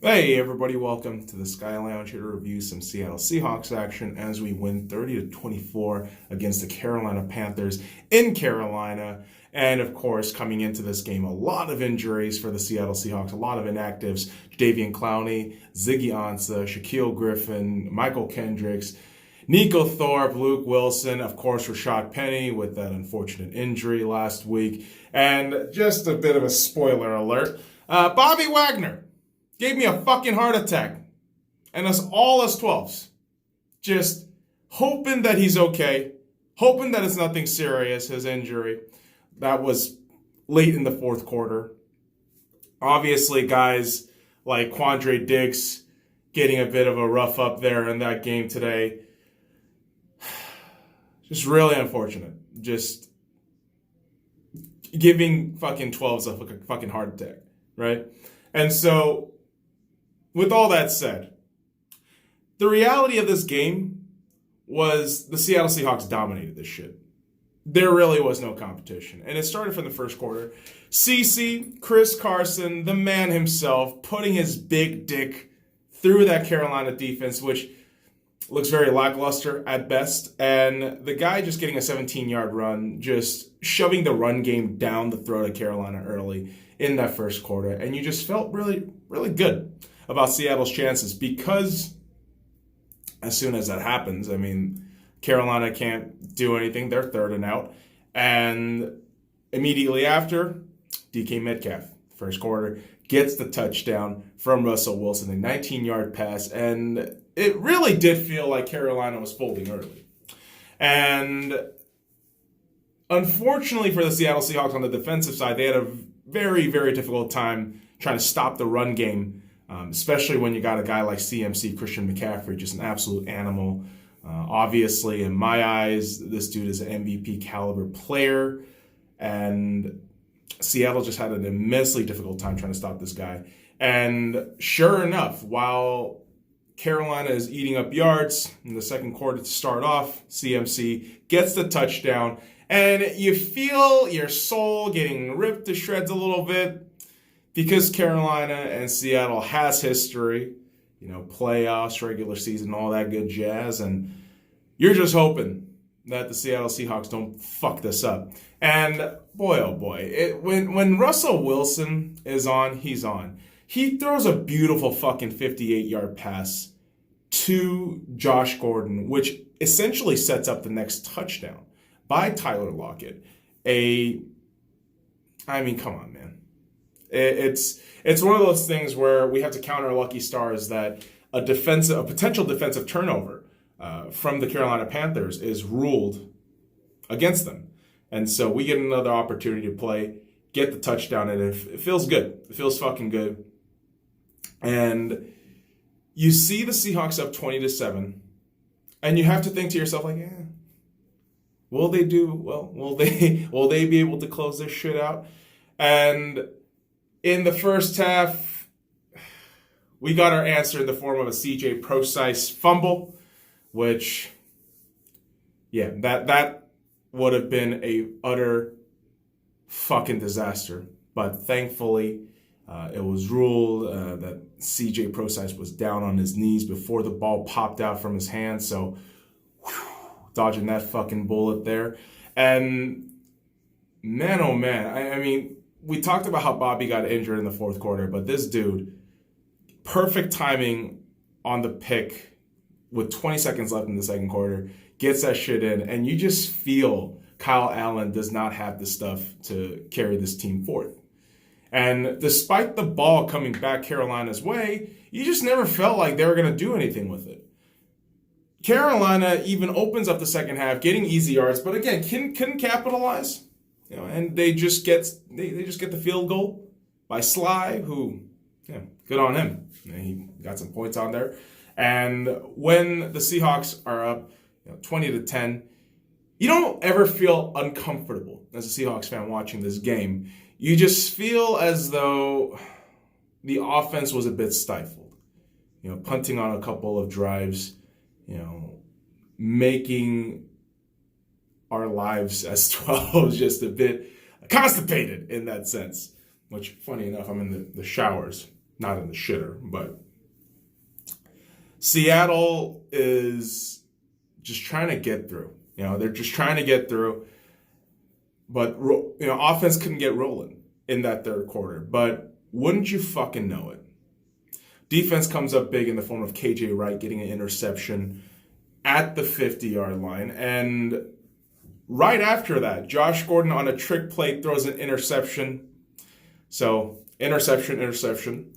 Hey everybody, welcome to the SkyLounge here to review some Seattle Seahawks action as we win 30-24 against the Carolina Panthers in Carolina. And of course, coming into this game, a lot of injuries for the Seattle Seahawks, a lot of inactives. Jadeveon Clowney, Ziggy Ansah, Shaquille Griffin, Michael Kendricks, Nico Thorpe, Luke Wilson, of course, Rashad Penny with that unfortunate injury last week. And just a bit of a spoiler alert, Bobby Wagner gave me a fucking heart attack. And us all as 12s. Just hoping that he's okay. Hoping that it's nothing serious, his injury. That was late in the fourth quarter. Obviously, guys like Quandre Diggs getting a bit of a rough up there in that game today. Just really unfortunate. Just giving fucking 12s a fucking heart attack, right? And so, with all that said, the reality of this game was the Seattle Seahawks dominated this shit. There really was no competition. And it started from the first quarter. Chris Carson, the man himself, putting his big dick through that Carolina defense, which looks very lackluster at best. And the guy just getting a 17-yard run, just shoving the run game down the throat of Carolina early in that first quarter. And you just felt really, really good about Seattle's chances, because as soon as that happens, I mean, Carolina can't do anything. They're third and out. And immediately after, DK Metcalf, first quarter, gets the touchdown from Russell Wilson, a 19-yard pass. And it really did feel like Carolina was folding early. And unfortunately for the Seattle Seahawks on the defensive side, they had a very, very difficult time trying to stop the run game. Especially when you got a guy like CMC, Christian McCaffrey, just an absolute animal. Obviously, in my eyes, this dude is an MVP caliber player. And Seattle just had an immensely difficult time trying to stop this guy. And sure enough, while Carolina is eating up yards in the second quarter to start off, CMC gets the touchdown. And you feel your soul getting ripped to shreds a little bit, because Carolina and Seattle has history, playoffs, regular season, all that good jazz. And you're just hoping that the Seattle Seahawks don't fuck this up. And boy, oh boy, when Russell Wilson is on, he's on. He throws a beautiful fucking 58-yard pass to Josh Gordon, which essentially sets up the next touchdown by Tyler Lockett. Come on, man. It's one of those things where we have to count our lucky stars that a potential defensive turnover from the Carolina Panthers is ruled against them. And so we get another opportunity to play, get the touchdown, and it feels good. It feels fucking good. And you see the Seahawks up 20-7, and you have to think to yourself, like, will they do well? Will they be able to close this shit out? And in the first half, we got our answer in the form of a CJ Prosise fumble, which, that would have been a utter fucking disaster. But thankfully, it was ruled that CJ Prosise was down on his knees before the ball popped out from his hand. So, dodging that fucking bullet there. And man, oh man, I mean, we talked about how Bobby got injured in the fourth quarter, but this dude, perfect timing on the pick with 20 seconds left in the second quarter, gets that shit in, and you just feel Kyle Allen does not have the stuff to carry this team forth. And despite the ball coming back Carolina's way, you just never felt like they were going to do anything with it. Carolina even opens up the second half, getting easy yards, but again, couldn't capitalize. And they just get the field goal by S.C.Y, who, good on him. He got some points on there. And when the Seahawks are up 20-10, you don't ever feel uncomfortable as a Seahawks fan watching this game. You just feel as though the offense was a bit stifled. Punting on a couple of drives, making our lives as 12 just a bit constipated in that sense, which, funny enough, I'm in the showers not in the shitter, but Seattle is just trying to get through. They're just trying to get through. But, offense couldn't get rolling in that third quarter. But wouldn't you fucking know it? Defense comes up big in the form of KJ Wright getting an interception at the 50-yard line. And right after that, Josh Gordon on a trick play throws an interception. So, interception.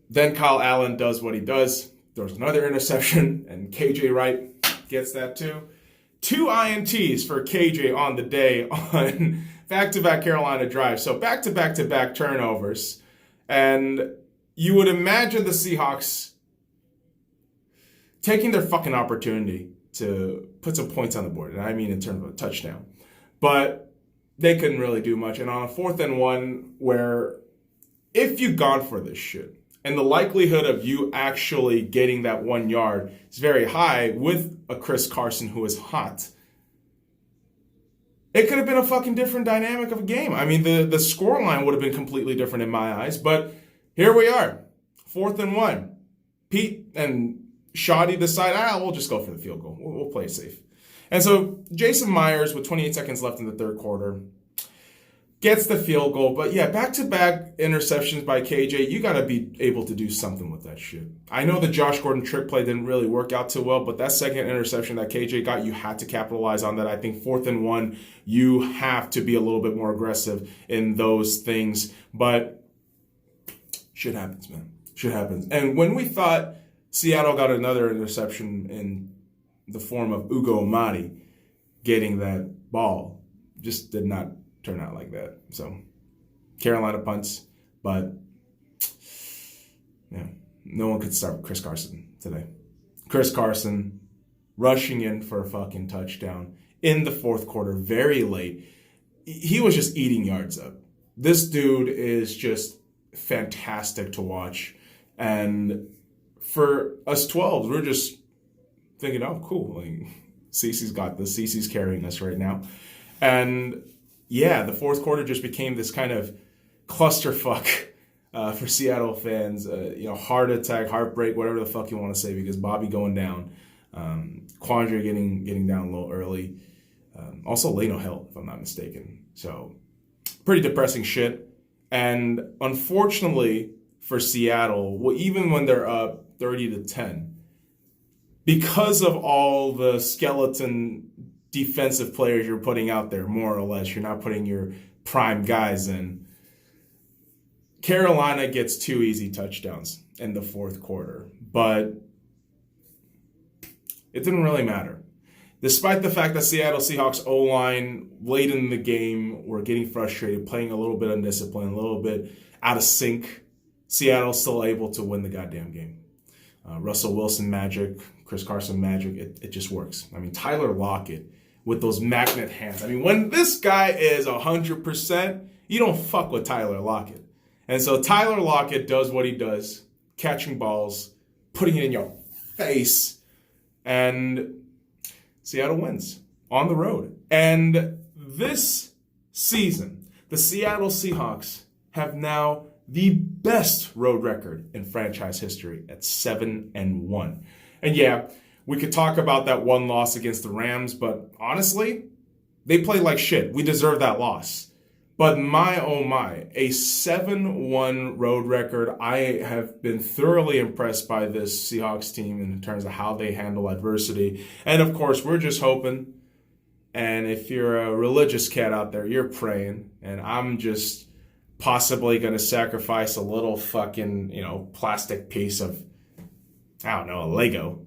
Then Kyle Allen does what he does, throws another interception, and KJ Wright gets that too. 2 INTs for KJ on the day on back-to-back Carolina drives. So back-to-back-to-back turnovers. And you would imagine the Seahawks taking their fucking opportunity to put some points on the board. And I mean in terms of a touchdown. But they couldn't really do much. And on a 4th and 1, where if you'd gone for this shit, and the likelihood of you actually getting that 1 yard is very high with a Chris Carson who is hot, it could have been a fucking different dynamic of a game. I mean, the scoreline would have been completely different in my eyes. But here we are, 4th and 1. Pete and Shoddy decide, we'll just go for the field goal. We'll play it safe. And so Jason Myers, with 28 seconds left in the third quarter, gets the field goal. But yeah, back-to-back interceptions by KJ, you got to be able to do something with that shit. I know the Josh Gordon trick play didn't really work out too well, but that second interception that KJ got, you had to capitalize on that. I think 4th and 1, you have to be a little bit more aggressive in those things. But shit happens, man. Shit happens. And when we thought Seattle got another interception in the form of Ugo Amadi getting that ball, just did not turn out like that. So Carolina punts, but no one could stop Chris Carson today. Chris Carson rushing in for a fucking touchdown in the fourth quarter, very late. He was just eating yards up. This dude is just fantastic to watch. And for us 12s, we're just thinking, oh, cool. Like, CeCe's got this. CeCe's carrying us right now. And yeah, the fourth quarter just became this kind of clusterfuck for Seattle fans. Heart attack, heartbreak, whatever the fuck you want to say, because Bobby going down, Quandre getting down a little early, also Leno Hill, if I'm not mistaken. So pretty depressing shit. And unfortunately for Seattle, even when they're up 30-10, because of all the skeleton defensive players you're putting out there, more or less, you're not putting your prime guys in, Carolina gets 2 easy touchdowns in the fourth quarter. But it didn't really matter. Despite the fact that Seattle Seahawks O-line late in the game were getting frustrated, playing a little bit undisciplined, a little bit out of sync, Seattle's still able to win the goddamn game. Russell Wilson magic, Chris Carson magic, it just works. I mean, Tyler Lockett with those magnet hands. I mean, when this guy is 100%, you don't fuck with Tyler Lockett. And so Tyler Lockett does what he does, catching balls, putting it in your face, and Seattle wins on the road. And this season, the Seattle Seahawks have now the best road record in franchise history at 7-1. And yeah, we could talk about that one loss against the Rams, but honestly, they played like shit. We deserve that loss. But my, oh my, a 7-1 road record. I have been thoroughly impressed by this Seahawks team in terms of how they handle adversity. And of course, we're just hoping. And if you're a religious cat out there, you're praying. And I'm just possibly going to sacrifice a little fucking, plastic piece of, I don't know, a Lego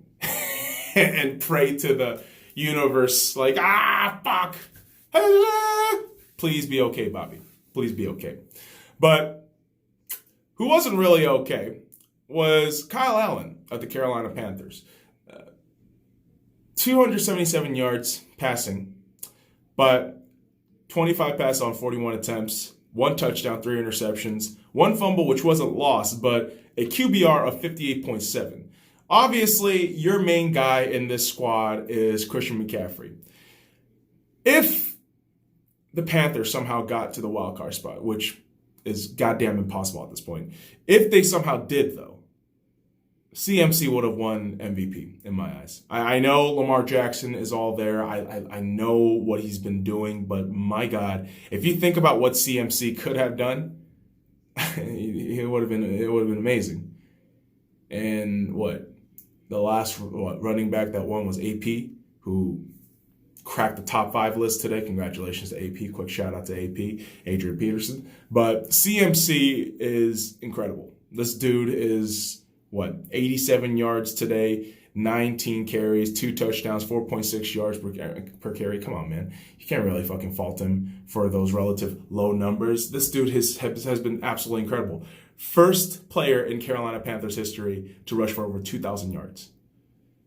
and pray to the universe like, fuck. Please be okay, Bobby. Please be okay. But who wasn't really okay was Kyle Allen of the Carolina Panthers. 277 yards passing, but 25 passes on 41 attempts, 1 touchdown, 3 interceptions, 1 fumble, which wasn't lost, but a QBR of 58.7. Obviously, your main guy in this squad is Christian McCaffrey. If the Panthers somehow got to the wild card spot, which is goddamn impossible at this point. If they somehow did, though, CMC would have won MVP in my eyes. I know Lamar Jackson is all there. I know what he's been doing, but my God, if you think about what CMC could have done, it would have been amazing. And the last running back that won was AP, who cracked the top 5 list today. Congratulations to AP. Quick shout out to AP, Adrian Peterson. But CMC is incredible. This dude is 87 yards today, 19 carries, 2 touchdowns, 4.6 yards per carry. Come on, man. You can't really fucking fault him for those relative low numbers. This dude has been absolutely incredible. First player in Carolina Panthers history to rush for over 2,000 yards.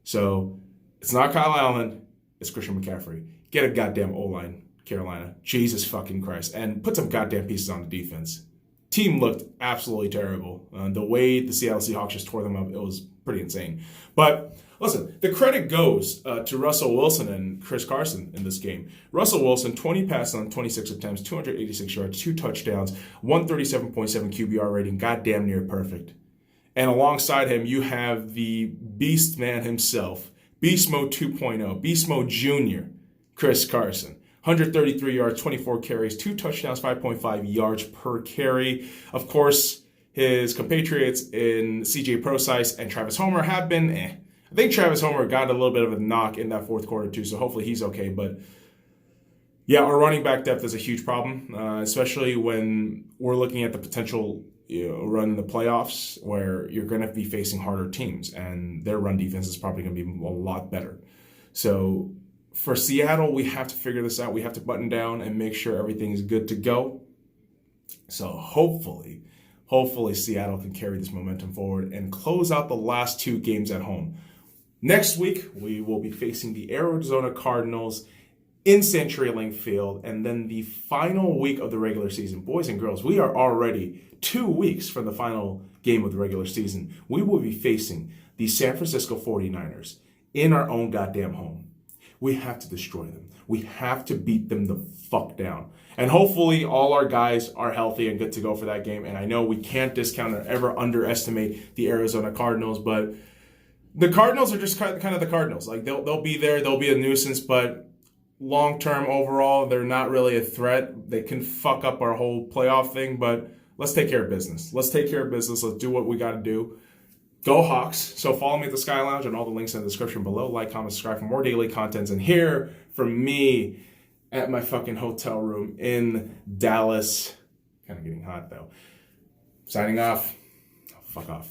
So it's not Kyle Allen, it's Christian McCaffrey. Get a goddamn O-line, Carolina. Jesus fucking Christ. And put some goddamn pieces on the defense. Team looked absolutely terrible. The way the Seattle Seahawks just tore them up, it was pretty insane. But listen, the credit goes to Russell Wilson and Chris Carson in this game. Russell Wilson, 20 passes on 26 attempts, 286 yards, 2 touchdowns, 137.7 QBR rating, goddamn near perfect. And alongside him, you have the beast man himself, Beast Mode 2.0, Beast Mode Jr., Chris Carson. 133 yards, 24 carries, 2 touchdowns, 5.5 yards per carry. Of course, his compatriots in CJ Prosise and Travis Homer have been I think Travis Homer got a little bit of a knock in that fourth quarter too, so hopefully he's okay. But yeah, our running back depth is a huge problem, especially when we're looking at the potential run in the playoffs where you're going to be facing harder teams, and their run defense is probably going to be a lot better. So for Seattle, we have to figure this out. We have to button down and make sure everything is good to go. So hopefully Seattle can carry this momentum forward and close out the last 2 games at home. Next week, we will be facing the Arizona Cardinals in CenturyLink Field, and then the final week of the regular season. Boys and girls, we are already 2 weeks from the final game of the regular season. We will be facing the San Francisco 49ers in our own goddamn home. We have to destroy them. We have to beat them the fuck down. And hopefully all our guys are healthy and good to go for that game. And I know we can't discount or ever underestimate the Arizona Cardinals, but the Cardinals are just kind of the Cardinals. Like they'll be there, they'll be a nuisance, but long-term overall, they're not really a threat. They can fuck up our whole playoff thing, but let's take care of business. Let's do what we got to do. Go Hawks. So follow me at the Sky Lounge and all the links in the description below. Like, comment, subscribe for more daily contents. And hear from me at my fucking hotel room in Dallas. Kind of getting hot, though. Signing off. Fuck off.